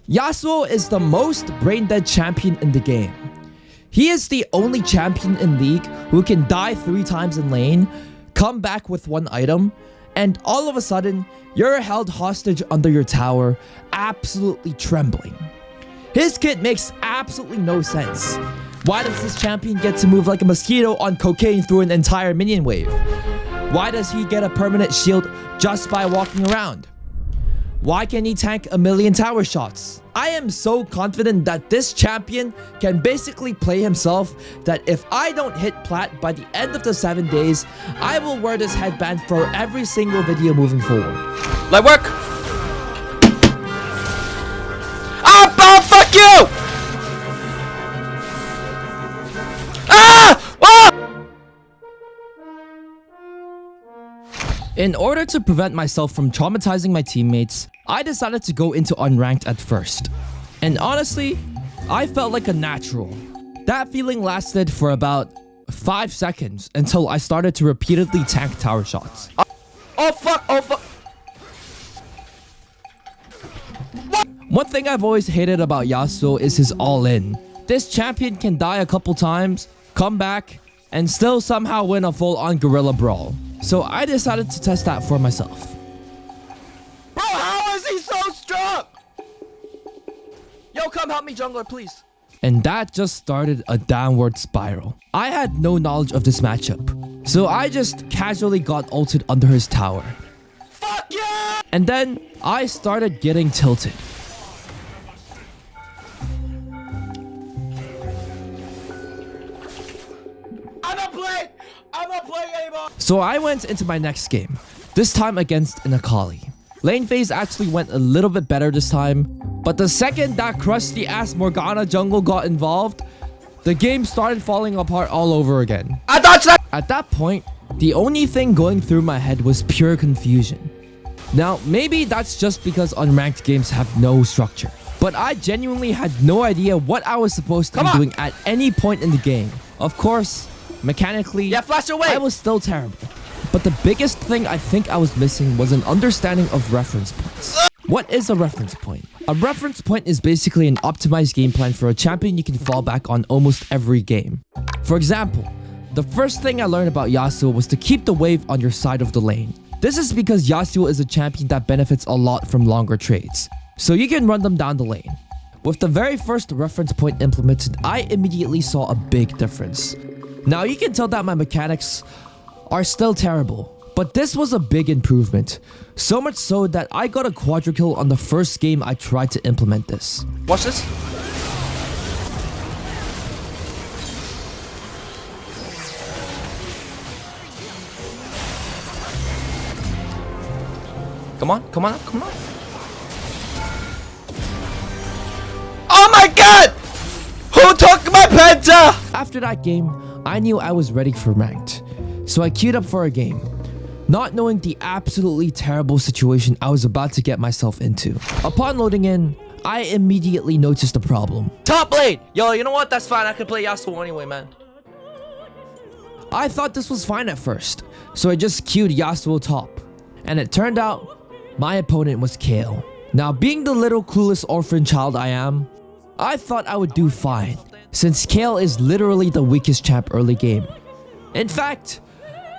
Yasuo is the most brain-dead champion in the game. He is the only champion in League who can die 3 times in lane, come back with 1 item, and all of a sudden, you're held hostage under your tower, absolutely trembling. His kit makes absolutely no sense. Why does this champion get to move like a mosquito on cocaine through an entire minion wave? Why does he get a permanent shield just by walking around? Why can he tank a million tower shots? I am so confident that this champion can basically play himself that if I don't hit plat by the end of the 7 days, I will wear this headband for every single video moving forward. Light work! Oh, fuck you! In order to prevent myself from traumatizing my teammates, I decided to go into unranked at first. And honestly, I felt like a natural. That feeling lasted for about 5 seconds until I started to repeatedly tank tower shots. Oh fuck, oh fuck. One thing I've always hated about Yasuo is his all-in. This champion can die a couple times, come back, and still somehow win a full-on gorilla brawl. So I decided to test that for myself. Bro, how is he so strong? Yo, come help me, jungler, please. And that just started a downward spiral. I had no knowledge of this matchup, so I just casually got ulted under his tower. Fuck yeah! And then I started getting tilted. I'm not playing anymore! So I went into my next game, this time against an Akali. Lane phase actually went a little bit better this time, but the second that crusty ass Morgana jungle got involved, the game started falling apart all over again. I dodged that! At that point, the only thing going through my head was pure confusion. Now, maybe that's just because unranked games have no structure, but I genuinely had no idea what I was supposed to be doing at any point in the game. Of course, mechanically, yeah, flash away. I was still terrible. But the biggest thing I think I was missing was an understanding of reference points. What is a reference point? A reference point is basically an optimized game plan for a champion you can fall back on almost every game. For example, the first thing I learned about Yasuo was to keep the wave on your side of the lane. This is because Yasuo is a champion that benefits a lot from longer trades, so you can run them down the lane. With the very first reference point implemented, I immediately saw a big difference. Now you can tell that my mechanics are still terrible, but this was a big improvement. So much so that I got a quadra kill on the first game I tried to implement this. Watch this. Come on, come on, come on. Oh my god! Who took my penta? After that game, I knew I was ready for ranked, so I queued up for a game, not knowing the absolutely terrible situation I was about to get myself into. Upon loading in, I immediately noticed a problem. Top lane! Yo, you know what? That's fine. I can play Yasuo anyway, man. I thought this was fine at first, so I just queued Yasuo top. And it turned out, my opponent was Kale. Now, being the little clueless orphan child I am, I thought I would do fine, since Kale is literally the weakest champ early game. In fact,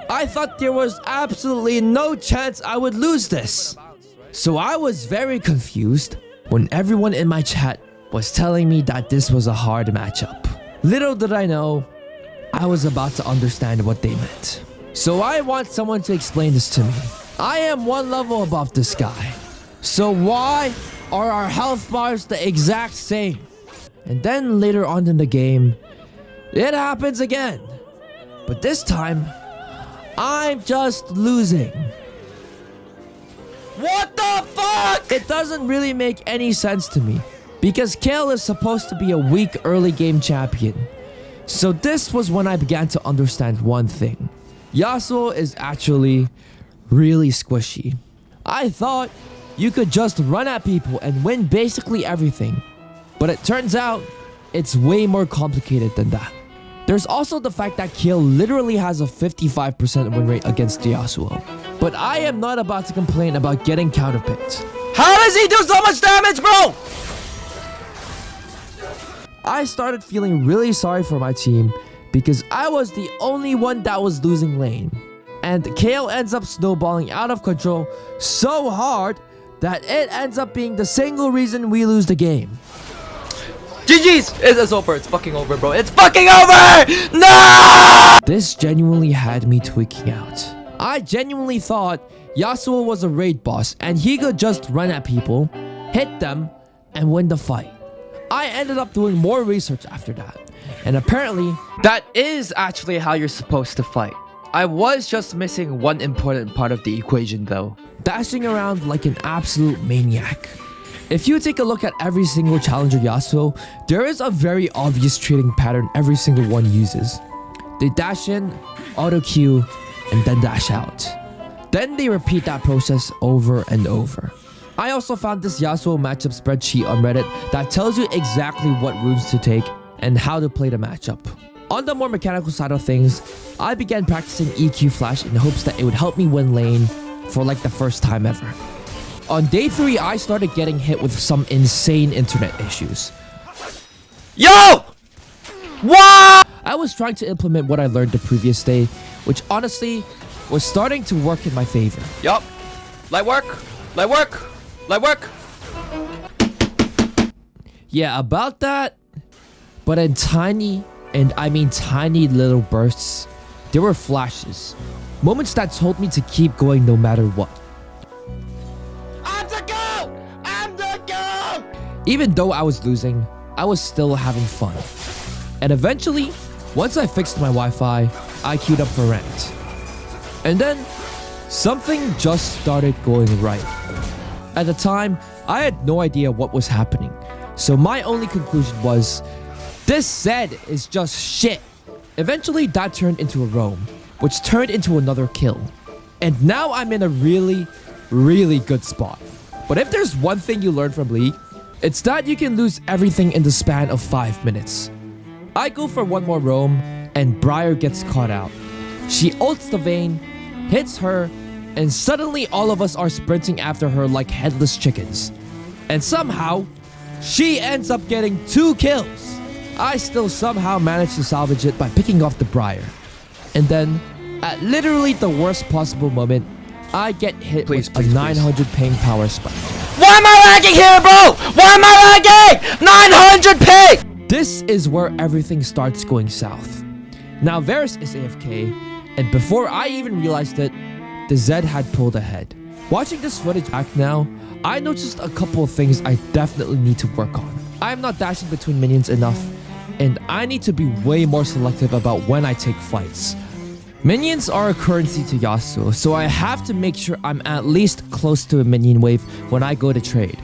I thought there was absolutely no chance I would lose this. So I was very confused when everyone in my chat was telling me that this was a hard matchup. Little did I know, I was about to understand what they meant. So I want someone to explain this to me. I am 1 level above this guy. So why are our health bars the exact same? And then later on in the game, it happens again. But this time, I'm just losing. What the fuck? It doesn't really make any sense to me, because Kale is supposed to be a weak early game champion. So this was when I began to understand one thing. Yasuo is actually really squishy. I thought you could just run at people and win basically everything. But it turns out, it's way more complicated than that. There's also the fact that Kale literally has a 55% win rate against Yasuo. But I am not about to complain about getting counterpicked. How does he do so much damage, bro? I started feeling really sorry for my team because I was the only one that was losing lane. And Kale ends up snowballing out of control so hard that it ends up being the single reason we lose the game. GG's! It's over. It's fucking over, bro. It's fucking over! No! This genuinely had me tweaking out. I genuinely thought Yasuo was a raid boss and he could just run at people, hit them, and win the fight. I ended up doing more research after that. And apparently, That is actually how you're supposed to fight. I was just missing one important part of the equation though. dashing around like an absolute maniac. If you take a look at every single challenger Yasuo, there is a very obvious trading pattern every single one uses. They dash in, auto Q, and then dash out. Then they repeat that process over and over. I also found this Yasuo matchup spreadsheet on Reddit that tells you exactly what runes to take and how to play the matchup. On the more mechanical side of things, I began practicing EQ Flash in hopes that it would help me win lane for like the first time ever. On day 3, I started getting hit with some insane internet issues. Yo! What? I was trying to implement what I learned the previous day, which honestly was starting to work in my favor. Yup. Light work. Light work. Light work. Yeah, about that, but in tiny, and I mean tiny little bursts, there were flashes. Moments that told me to keep going no matter what. I'm the GOAT! I'm the GOAT! Even though I was losing, I was still having fun. And eventually, once I fixed my Wi-Fi, I queued up for ranked. And then, something just started going right. At the time, I had no idea what was happening. So my only conclusion was, this Zed is just shit. Eventually, that turned into a roam, which turned into another kill. And now I'm in a really, really good spot. But if there's one thing you learn from League, it's that you can lose everything in the span of 5 minutes. I go for one more roam, and Briar gets caught out. She ults the Vayne, hits her, and suddenly all of us are sprinting after her like headless chickens. And somehow, she ends up getting 2 kills. I still somehow managed to salvage it by picking off the Briar. And then, at literally the worst possible moment, I get hit with a 900 ping power spike. Why am I lagging here, bro? Why am I lagging? 900 ping! This is where everything starts going south. Now Varus is AFK, and before I even realized it, the Zed had pulled ahead. Watching this footage back now, I noticed a couple of things I definitely need to work on. I am not dashing between minions enough, and I need to be way more selective about when I take fights. Minions are a currency to Yasuo, so I have to make sure I'm at least close to a minion wave when I go to trade.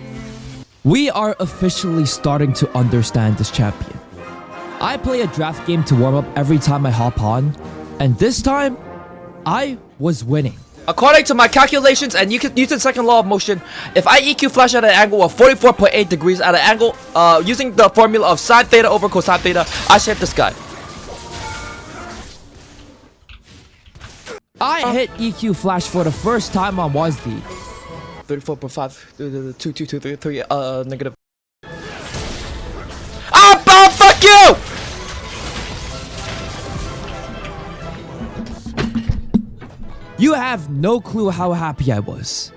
We are officially starting to understand this champion. I play a draft game to warm up every time I hop on, and this time, I was winning. According to my calculations and Newton's second law of motion, if I EQ flash at an angle of 44.8 degrees at an angle, using the formula of sine theta over cosine theta, I shape this guy. I hit EQ flash for the first time on WASD. 34.5, 2, 2, 2, 3, 3, negative. Oh, fuck you! You have no clue how happy I was.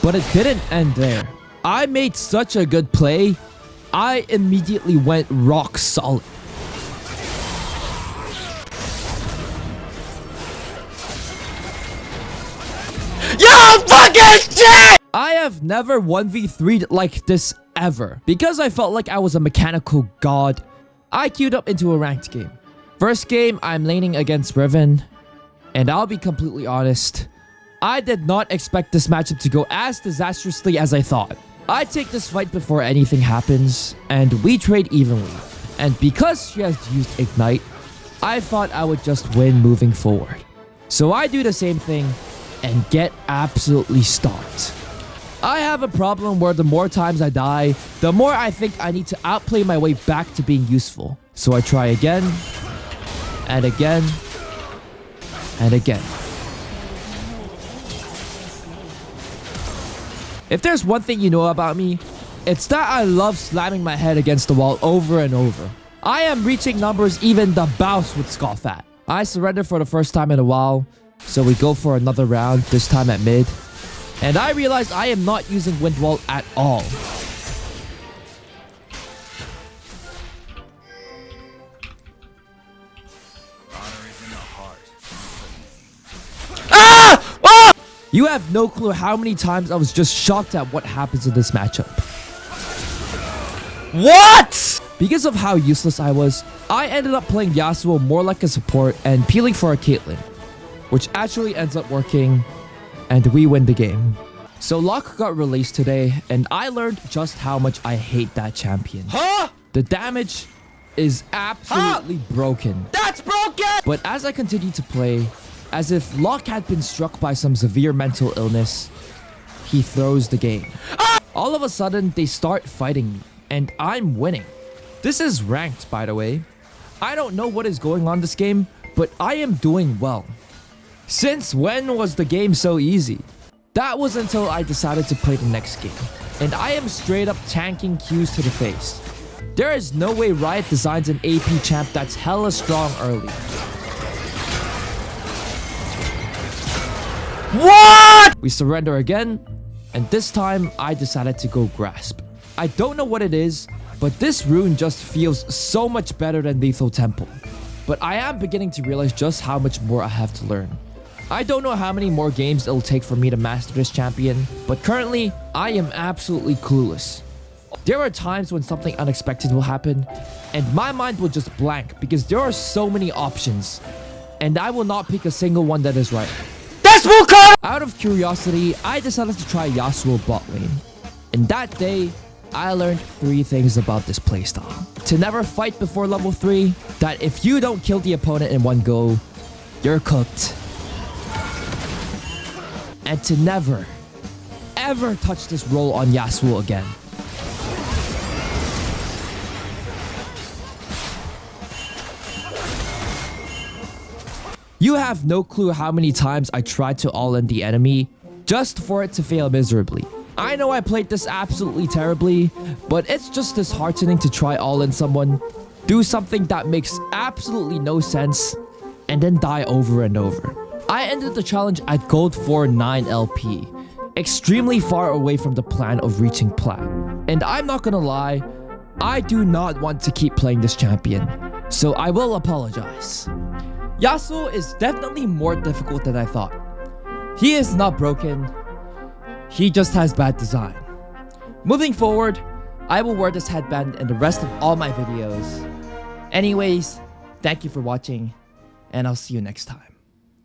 But it didn't end there. I made such a good play, I immediately went rock solid. Yo, fucking shit! I have never 1v3'd like this ever. Because I felt like I was a mechanical god, I queued up into a ranked game. First game, I'm laning against Riven. And I'll be completely honest, I did not expect this matchup to go as disastrously as I thought. I take this fight before anything happens, and we trade evenly. And because she has used Ignite, I thought I would just win moving forward. So I do the same thing, and get absolutely stomped. I have a problem where the more times I die, the more I think I need to outplay my way back to being useful. So I try again, and again, and again. If there's one thing you know about me, It's that I love slamming my head against the wall over and over. I am reaching numbers even the boss would scoff at. I surrender for the first time in a while, so we go for another round, this time at mid. And I realize I am not using wind wall at all. Ah! Ah! You have no clue how many times I was just shocked at what happens in this matchup. What? Because of how useless I was, I ended up playing Yasuo more like a support and peeling for a Caitlyn, which actually ends up working, and we win the game. So Locke got released today, and I learned just how much I hate that champion. Huh? The damage is absolutely broken. That's broken! But as I continued to play, as if Locke had been struck by some severe mental illness, he throws the game. All of a sudden, they start fighting me, and I'm winning. This is ranked, by the way. I don't know what is going on this game, but I am doing well. Since when was the game so easy? That was until I decided to play the next game, and I am straight up tanking Qs to the face. There is no way Riot designs an AP champ that's hella strong early. What? We surrender again, and this time I decided to go Grasp. I don't know what it is, but this rune just feels so much better than Lethal Temple. But I am beginning to realize just how much more I have to learn. I don't know how many more games it'll take for me to master this champion, but currently, I am absolutely clueless. There are times when something unexpected will happen, and my mind will just blank because there are so many options, and I will not pick a single one that is right. Out of curiosity, I decided to try Yasuo bot lane. And that day, I learned 3 things about this playstyle. To never fight before level 3, that if you don't kill the opponent in one go, you're cooked. And to never, ever touch this role on Yasuo again. You have no clue how many times I tried to all-in the enemy just for it to fail miserably. I know I played this absolutely terribly, but it's just disheartening to try all-in someone, do something that makes absolutely no sense, and then die over and over. I ended the challenge at gold 4-9 LP, extremely far away from the plan of reaching plat. And I'm not gonna lie, I do not want to keep playing this champion, so I will apologize. Yasuo is definitely more difficult than I thought. He is not broken, he just has bad design. Moving forward, I will wear this headband in the rest of all my videos. Anyways, thank you for watching, and I'll see you next time.